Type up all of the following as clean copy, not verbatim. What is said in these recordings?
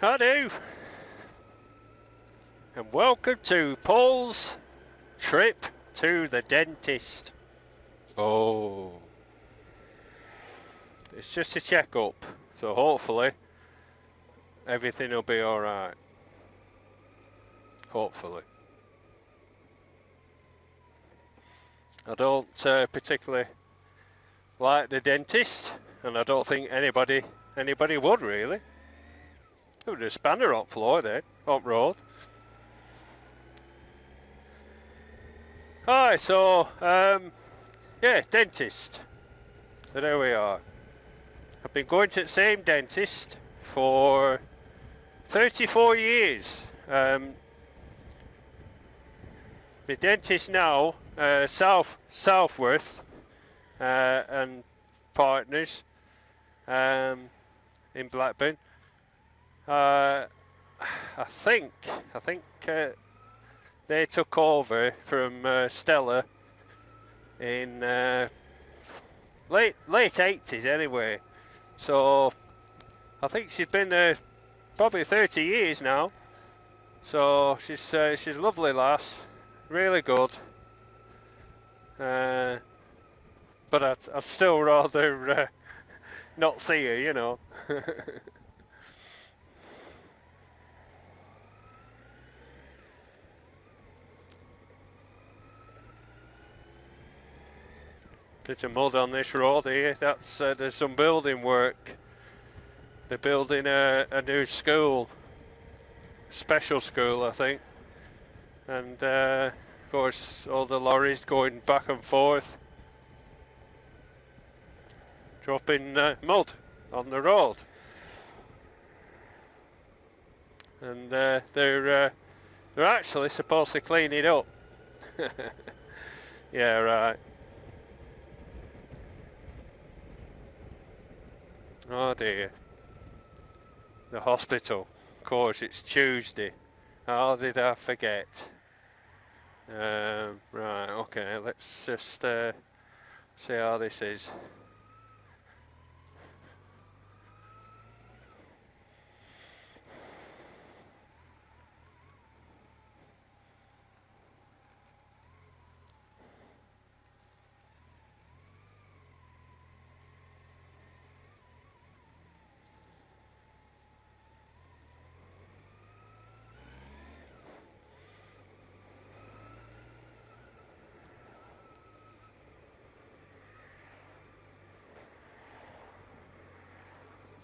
Hello, and welcome to Paul's trip to the dentist. Oh, it's just a checkup, so hopefully everything will be alright. Hopefully. I don't particularly like the dentist, and I don't think anybody would really. There was a spanner up floor there, up road. Hi, so, yeah, dentist. So there we are. I've been going to the same dentist for 34 years. The dentist now, Southworth and Partners in Blackburn. I think they took over from Stella in late 80s anyway. So I think she's been there probably 30 years now. So she's a lovely lass, really good. But I'd still rather not see her, you know. Bit of mud on this road here. That's there's some building work. They're building a new school, special school, I think. And of course, all the lorries going back and forth, dropping mud on the road. And they're actually supposed to clean it up. Yeah, right. Oh dear. The hospital. Of course, it's Tuesday. How did I forget? Right, okay, let's just see how this is.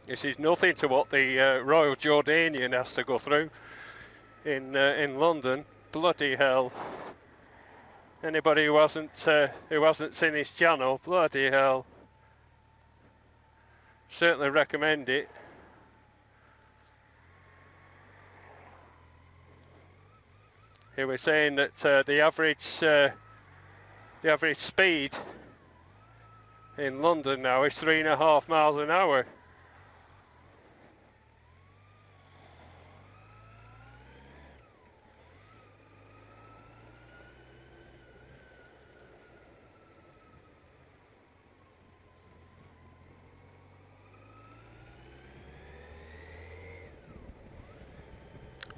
This is nothing to what the Royal Jordanian has to go through in London. Bloody hell! Anybody who hasn't seen his channel, bloody hell! Certainly recommend it. He was saying that the average speed in London now is 3.5 miles an hour.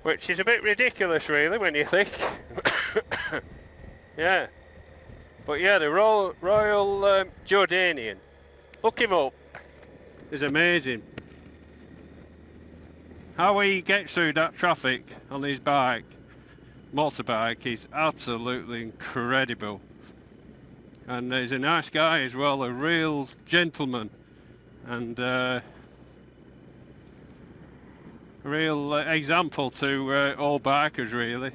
Which is a bit ridiculous really when you think. Yeah. But yeah, the Royal Jordanian. Look him up. He's amazing. How he gets through that traffic on his bike, motorbike, is absolutely incredible. And he's a nice guy as well, a real gentleman. And a real example to all bikers really.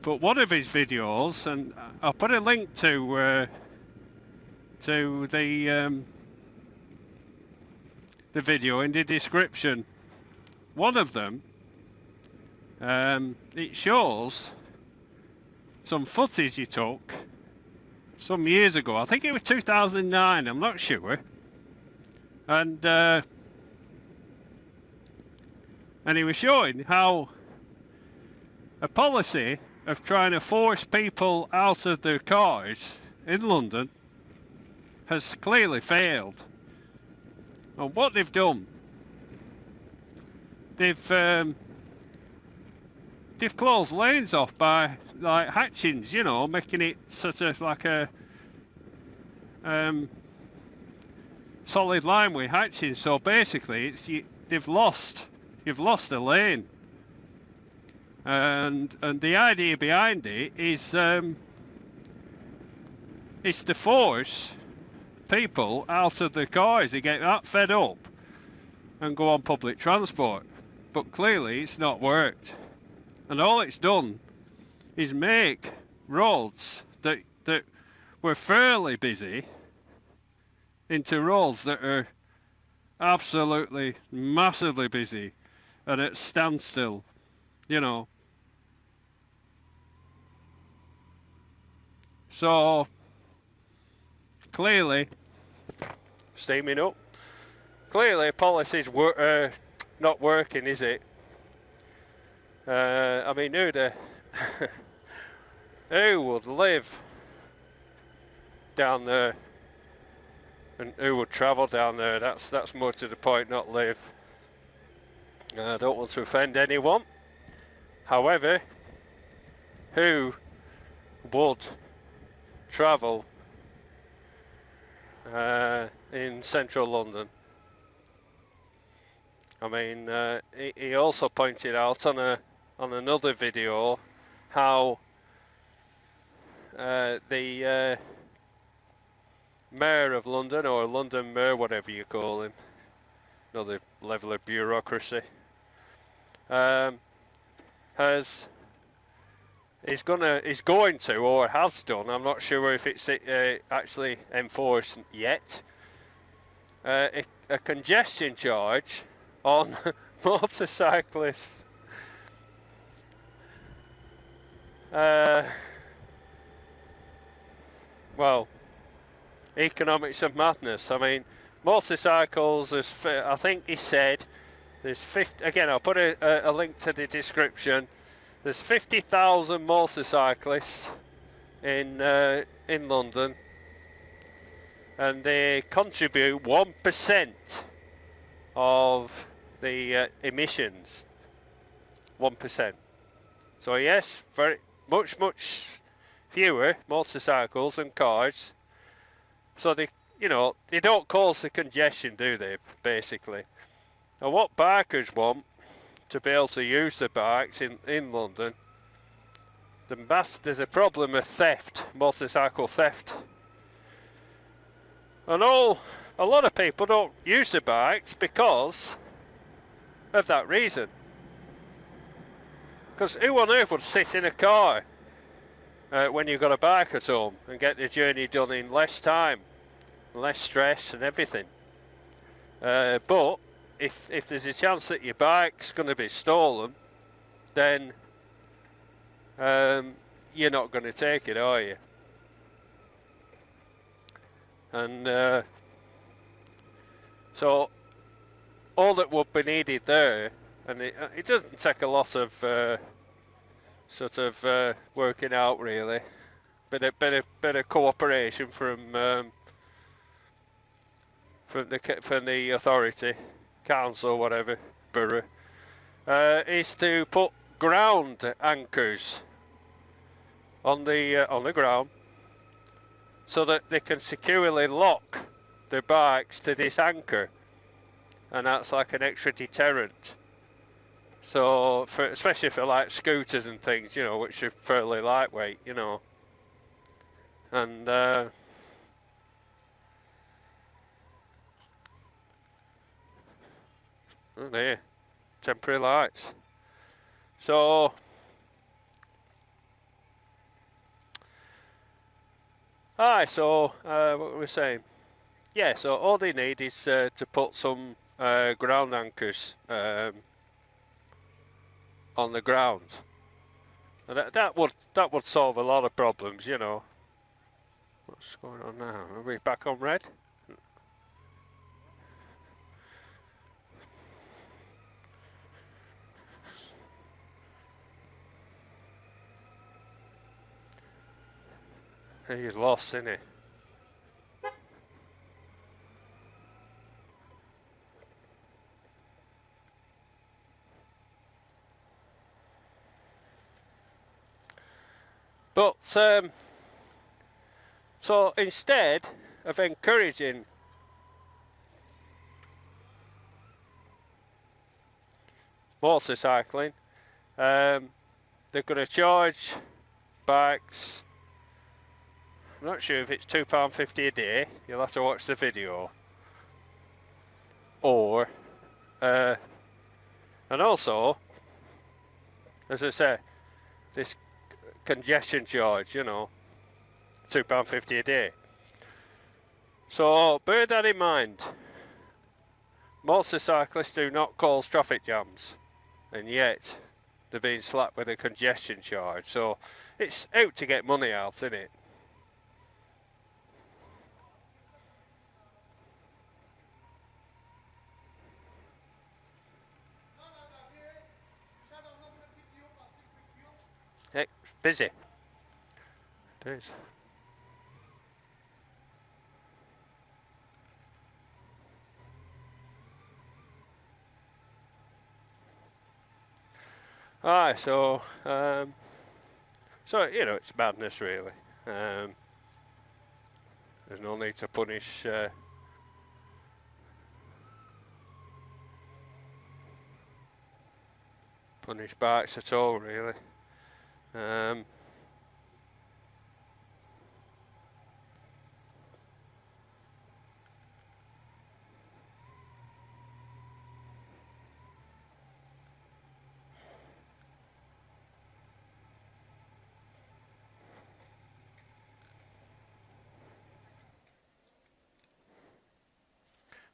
But one of his videos, and I'll put a link to the video in the description. One of them, it shows some footage he took some years ago. I think it was 2009, I'm not sure. And he was showing how a policy of trying to force people out of their cars in London has clearly failed. And what they've done, they've closed lanes off by like hatchings, you know, making it sort of like a solid line with hatchings. So basically, you've lost a lane. And the idea behind it is to force people out of the cars. They get that fed up and go on public transport. But clearly it's not worked. And all it's done is make roads that were fairly busy into roads that are absolutely massively busy and at standstill, you know. So clearly, steaming up, clearly policy's not working, is it? I mean, who would live down there, and who would travel down there? That's more to the point, not live. I don't want to offend anyone. However, who would travel in central London? I mean, he also pointed out on another video how the Mayor of London, or London Mayor, whatever you call him, another level of bureaucracy, is going to, or has done, I'm not sure if it's actually enforced yet, a congestion charge on motorcyclists. Well, economics of madness. I mean, motorcycles, I think he said, there's 50, again, I'll put a link to the description. There's 50,000 motorcyclists in London, and they contribute 1% of the emissions. 1%. So yes, very much fewer motorcycles and cars. So they don't cause the congestion, do they? Basically. Now, what bikers want to be able to use the bikes in London, there's a problem of theft, motorcycle theft. And a lot of people don't use the bikes because of that reason. Because who on earth would sit in a car when you've got a bike at home and get the journey done in less time, less stress and everything? But if there's a chance that your bike's going to be stolen, then you're not going to take it, are you? And so all that would be needed there, and it doesn't take a lot of working out really, bit of cooperation from the authority, council, whatever, borough, is to put ground anchors on the ground, so that they can securely lock their bikes to this anchor, and that's like an extra deterrent. So especially for like scooters and things, you know, which are fairly lightweight, you know. And oh there, temporary lights. So so what were we saying? Yeah, so all they need is to put some ground anchors on the ground. And that would solve a lot of problems, you know. What's going on now? Are we back on red? He's lost, isn't he? But so instead of encouraging motorcycling, they're going to charge bikes. I'm not sure if it's £2.50 a day. You'll have to watch the video. Or, and also, as I say, this congestion charge, you know, £2.50 a day. So bear that in mind. Motorcyclists do not cause traffic jams, and yet they're being slapped with a congestion charge. So it's out to get money out, isn't it? It's busy. It is. Alright, so you know, it's madness really. There's no need to punish bikes at all really.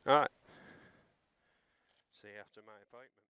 Alright. See you after my appointment.